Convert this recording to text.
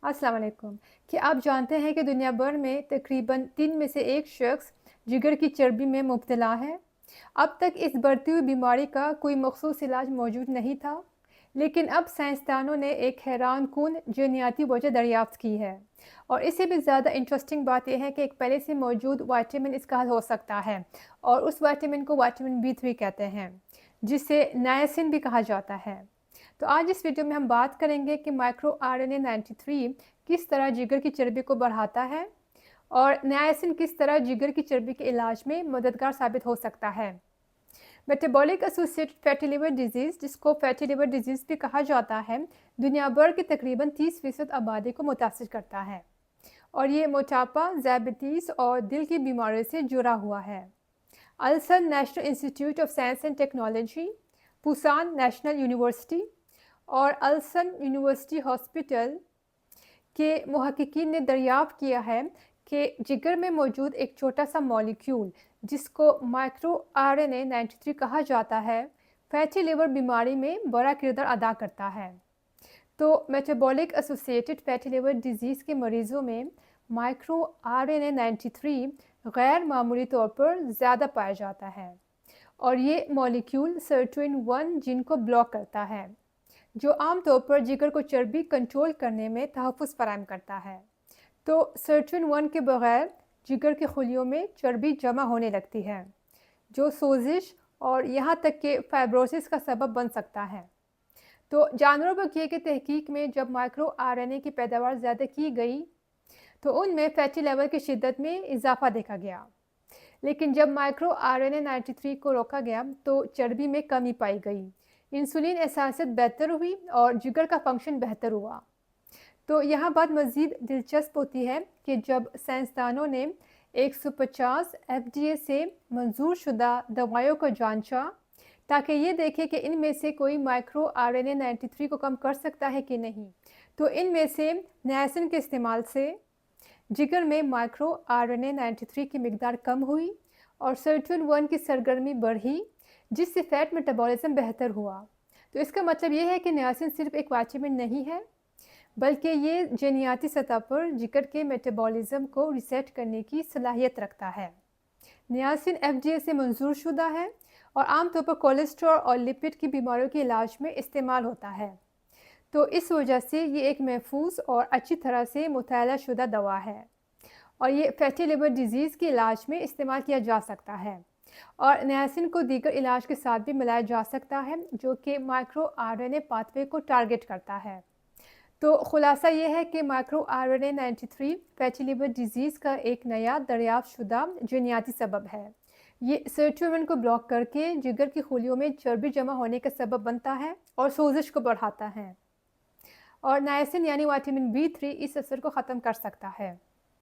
अस्सलाम वालेकुम। क्या आप जानते हैं कि दुनिया भर में तकरीबन 3 में से 1 शख्स जिगर की चर्बी में मुब्तला है? अब तक इस बढ़ती हुई बीमारी का कोई मखसूस इलाज मौजूद नहीं था, लेकिन अब साइंसदानों ने एक हैरानकुन जीनियाती वजह दरियाफ्त की है। और इससे भी ज़्यादा इंटरेस्टिंग बात यह है कि एक पहले से मौजूद विटामिन इसका हल हो सकता है, और उस विटामिन को विटामिन B3 कहते हैं, जिसे नायसिन भी कहा जाता है। तो आज इस वीडियो में हम बात करेंगे कि माइक्रो आरएनए 93 किस तरह जिगर की चर्बी को बढ़ाता है और नायसिन किस तरह जिगर की चर्बी के इलाज में मददगार साबित हो सकता है। Metabolic associated fatty liver disease, जिसको फैटी लिवर डिजीज़ भी कहा जाता है, दुनिया भर की तकरीबन 30% आबादी को मुतासिर करता है, और ये मोटापा, ज़ायबिटीज़ और दिल की बीमारियों से जुड़ा हुआ है। Ulsan national institute of science and technology, Pusan national university और अल्सन यूनिवर्सिटी हॉस्पिटल के मुहक्किकीन ने दरियाफ्त किया है कि जिगर में मौजूद एक छोटा सा मॉलिक्यूल, जिसको माइक्रो आरएनए 93 कहा जाता है, फैटी लिवर बीमारी में बड़ा किरदार अदा करता है। तो metabolic associated fatty liver disease के मरीज़ों में माइक्रो आरएनए 93 गैर मामूली तौर पर ज़्यादा पाया जाता है, और ये मॉलिक्यूल सर्टुइन 1 जीन को ब्लॉक करता है, जो आमतौर पर जिगर को चर्बी कंट्रोल करने में तहफ़्फ़ुज़ फराहम करता है। तो सर्टुइन 1 के बगैर जिगर के खुलियों में चर्बी जमा होने लगती है, जो सोजिश और यहाँ तक कि फाइब्रोसिस का सबब बन सकता है। तो जानवरों पर किए गए तहकीक में जब माइक्रो आरएनए की पैदावार ज़्यादा की गई, तो उनमें फैटी लेवल की शिद्दत में इजाफा देखा गया। लेकिन जब माइक्रो आरएनए 93 को रोका गया, तो चर्बी में कमी पाई गई, इंसुलिन एहसासियत बेहतर हुई और जिगर का फंक्शन बेहतर हुआ। तो यहाँ बात मज़ीद दिलचस्प होती है कि जब साइंसदानों ने 150 एफडीए से मंजूर शुदा दवाइयों को जांचा, ताकि ये देखें कि इनमें से कोई माइक्रो आरएनए 93 को कम कर सकता है कि नहीं, तो इनमें से नायसिन के इस्तेमाल से जिगर में माइक्रो आरएनए 93 की मिकदार कम हुई और सर्टुइन 1 की सरगर्मी बढ़ी, जिससे फैट मेटाबॉलिज्म बेहतर हुआ। तो इसका मतलब ये है कि नायसिन सिर्फ एक विटामिन नहीं है, बल्कि ये जीनियाती सतह पर जिगर के मेटाबॉलिज्म को रीसेट करने की सलाहियत रखता है। नायसिन एफडीए से मंजूर शुदा है और आमतौर पर कोलेस्ट्रॉल और लिपिड की बीमारियों के इलाज में इस्तेमाल होता है। तो इस वजह से ये एक महफूज और अच्छी तरह से मुतय्या शुदा दवा है, और ये फैटी लिवर डिजीज़ के इलाज में इस्तेमाल किया जा सकता है, और नायसिन को दीगर इलाज के साथ भी मिलाया जा सकता है, जो कि माइक्रो आरएनए पाथवे को टारगेट करता है। तो खुलासा ये है कि micro RNA 93 fatty liver disease का एक नया दरियाफ्त शुदा जीनियाती सबब है। ये सर्टुइन को ब्लॉक करके जिगर की खुलियों में चर्बी जमा होने का सबब बनता है और सोजिश को बढ़ाता है, और नायसिन यानी विटामिन B3 इस असर को ख़त्म कर सकता है।